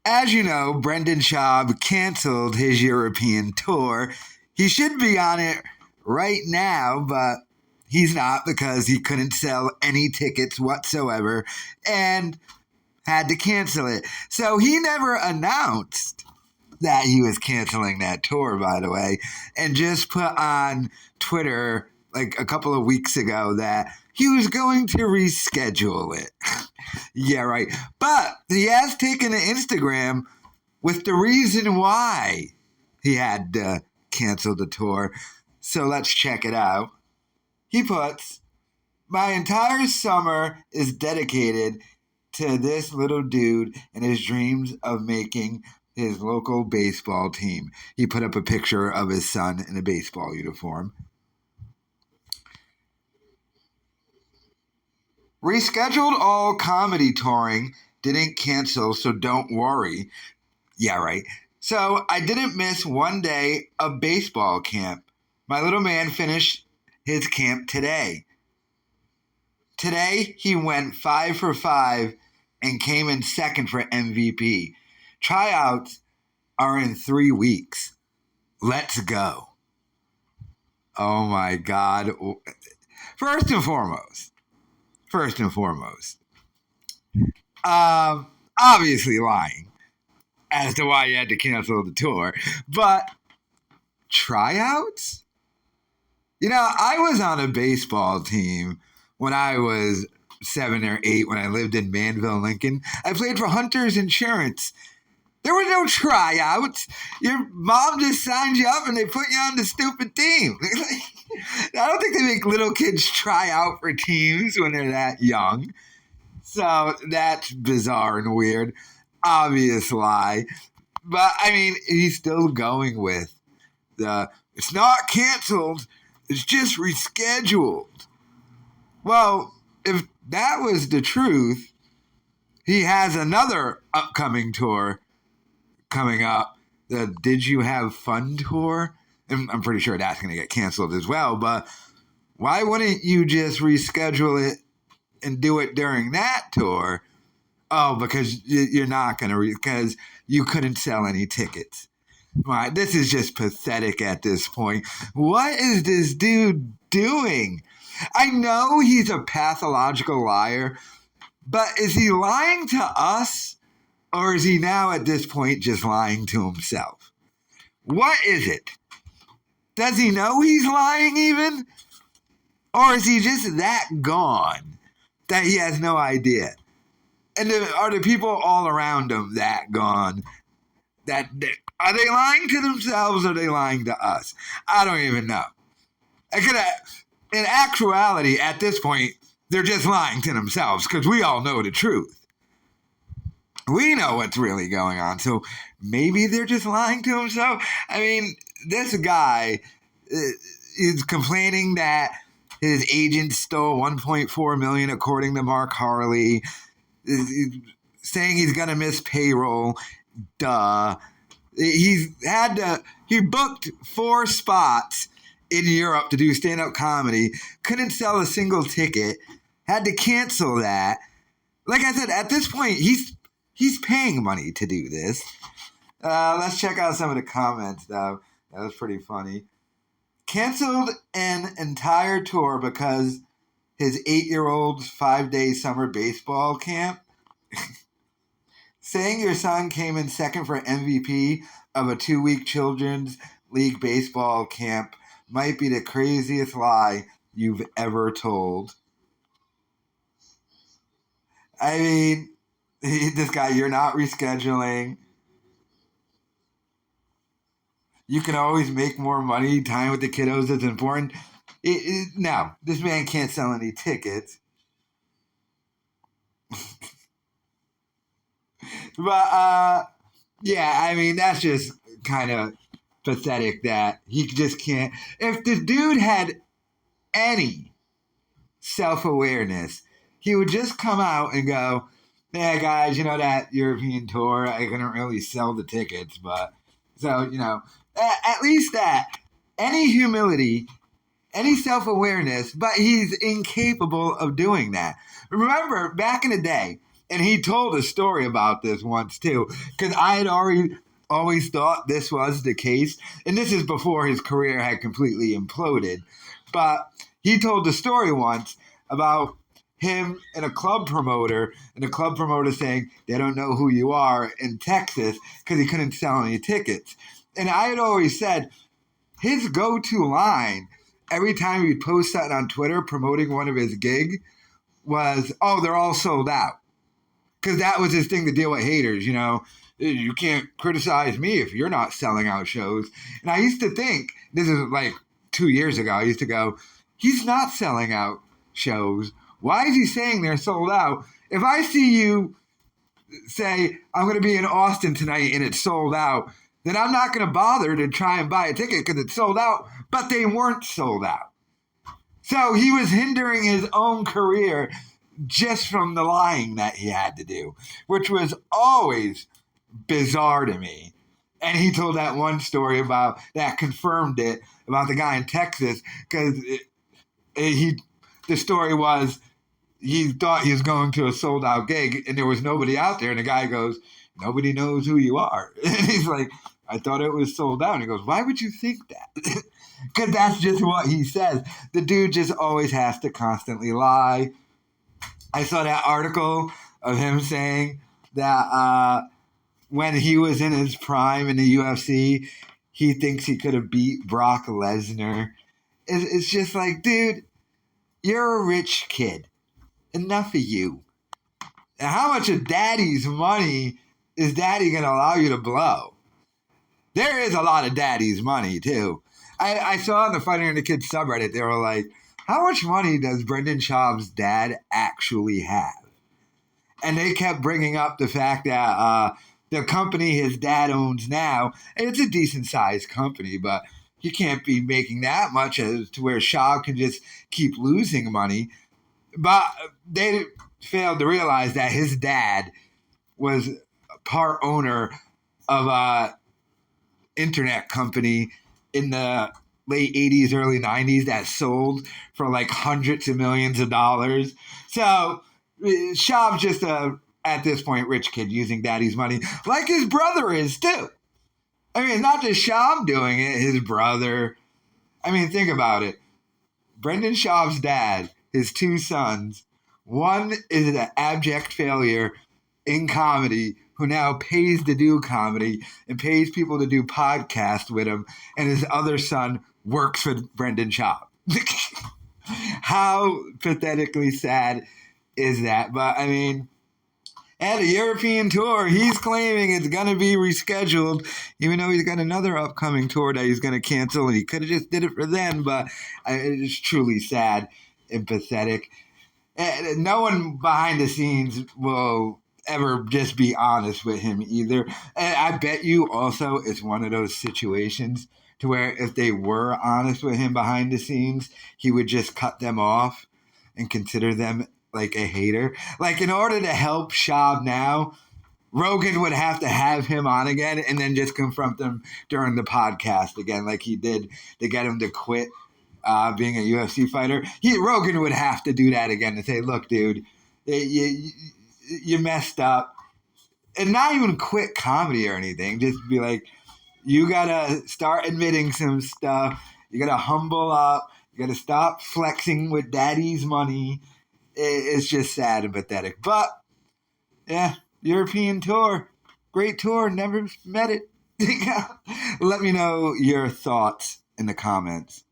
As you know, Brendan Schaub canceled his European tour. He should be on it right now, but he's not because he couldn't sell any tickets whatsoever and had to cancel it. So he never announced that he was canceling that tour, by the way, and just put on Twitter like a couple of weeks ago that he was going to reschedule it. Yeah, right. But he has taken to Instagram with the reason why he had to cancel the tour. So let's check it out. He puts, "My entire summer is dedicated to this little dude and his dreams of making his local baseball team." He put up a picture of his son in a baseball uniform. "Rescheduled all comedy touring, didn't cancel, so don't worry." Yeah, right. "So I didn't miss one day of baseball camp. My little man finished his camp today. Today he went 5 for 5 and came in second for MVP. Tryouts are in 3 weeks. Let's go." Oh my God. First and foremost, obviously lying as to why you had to cancel the tour, but tryouts? You know, I was on a baseball team when I was 7 or 8 when I lived in Manville, Lincoln. I played for Hunter's Insurance. There were no tryouts. Your mom just signed you up and they put you on the stupid team. I don't think they make little kids try out for teams when they're that young. So that's bizarre and weird. Obvious lie. But, I mean, he's still going with it's not canceled, it's just rescheduled. Well, if that was the truth, he has another upcoming tour coming up, the Did You Have Fun tour? And I'm pretty sure that's going to get canceled as well, but why wouldn't you just reschedule it and do it during that tour? Oh, because you're not going to, because you couldn't sell any tickets. Right, this is just pathetic at this point. What is this dude doing? I know he's a pathological liar, but is he lying to us? Or is he now at this point just lying to himself? What is it? Does he know he's lying even? Or is he just that gone that he has no idea? And are the people all around him that gone? Are they lying to themselves or are they lying to us? I don't even know. In actuality, at this point, they're just lying to themselves because we all know the truth. We know what's really going on. So maybe they're just lying to themselves. I mean, this guy is complaining that his agent stole $1.4 million, according to Mark Harley. He's saying he's going to miss payroll. Duh. He booked 4 spots in Europe to do stand-up comedy. Couldn't sell a single ticket. Had to cancel that. Like I said, at this point, he's paying money to do this. Let's check out some of the comments, though. That was pretty funny. "Canceled an entire tour because his 8-year-old's 5-day summer baseball camp." "Saying your son came in second for MVP of a 2-week children's league baseball camp might be the craziest lie you've ever told." I mean, this guy, you're not rescheduling. You can always make more money. Time with the kiddos is important. No, this man can't sell any tickets. But, yeah, I mean, that's just kind of pathetic that he just can't. If the dude had any self-awareness, he would just come out and go, "Yeah, guys, you know that European tour, I couldn't really sell the tickets, but..." So, at least that. Any humility, any self-awareness, but he's incapable of doing that. Remember, back in the day, And he told a story about this once too, because I had always thought this was the case, and this is before his career had completely imploded. But he told the story once about him and the club promoter saying they don't know who you are in Texas because he couldn't sell any tickets. And I had always said his go-to line every time he'd post something on Twitter promoting one of his gigs was, "Oh, they're all sold out." Because that was his thing to deal with haters, You can't criticize me if you're not selling out shows. And I used to think, this is like 2 years ago, I used to go, he's not selling out shows. Why is he saying they're sold out? If I see you say, I'm going to be in Austin tonight and it's sold out, then I'm not going to bother to try and buy a ticket because it's sold out, but they weren't sold out. So he was hindering his own career just from the lying that he had to do, which was always bizarre to me. And he told that one story about that confirmed it about the guy in Texas because the story was he thought he was going to a sold out gig and there was nobody out there. And the guy goes, "Nobody knows who you are." And he's like, "I thought it was sold out." And he goes, "Why would you think that?" Because that's just what he says. The dude just always has to constantly lie. I saw that article of him saying that when he was in his prime in the UFC, he thinks he could have beat Brock Lesnar. It's just like, dude, you're a rich kid. Enough of you. And how much of daddy's money is daddy going to allow you to blow? There is a lot of daddy's money, too. I saw on the Fighter and the Kids subreddit, they were like, how much money does Brendan Schaub's dad actually have? And they kept bringing up the fact that the company his dad owns now, and it's a decent-sized company, but he can't be making that much as to where Schaub can just keep losing money. But they failed to realize that his dad was part owner of a internet company in the late 80s, early 90s that sold for like hundreds of millions of dollars. So Schaub's just at this point, rich kid using daddy's money like his brother is too. I mean, not just Schaub doing it, his brother. I mean, think about it. Brendan Schaub's dad, his two sons, one is an abject failure in comedy who now pays to do comedy and pays people to do podcasts with him, and his other son works for Brendan Schaub. How pathetically sad is that? But, I mean, at a European tour, he's claiming it's going to be rescheduled, even though he's got another upcoming tour that he's going to cancel, and he could have just did it for then, but it's truly sad and pathetic. And no one behind the scenes will ever just be honest with him either. And I bet you also it's one of those situations to where if they were honest with him behind the scenes, he would just cut them off and consider them like a hater. Like, in order to help Schaub now, Rogan would have to have him on again and then just confront them during the podcast again, like he did to get him to quit being a UFC fighter. Rogan would have to do that again to say, look, dude, you messed up. And not even quit comedy or anything. Just be like, you got to start admitting some stuff. You got to humble up. You got to stop flexing with daddy's money. It's just sad and pathetic. But, yeah, European tour. Great tour. Never met it. Let me know your thoughts in the comments.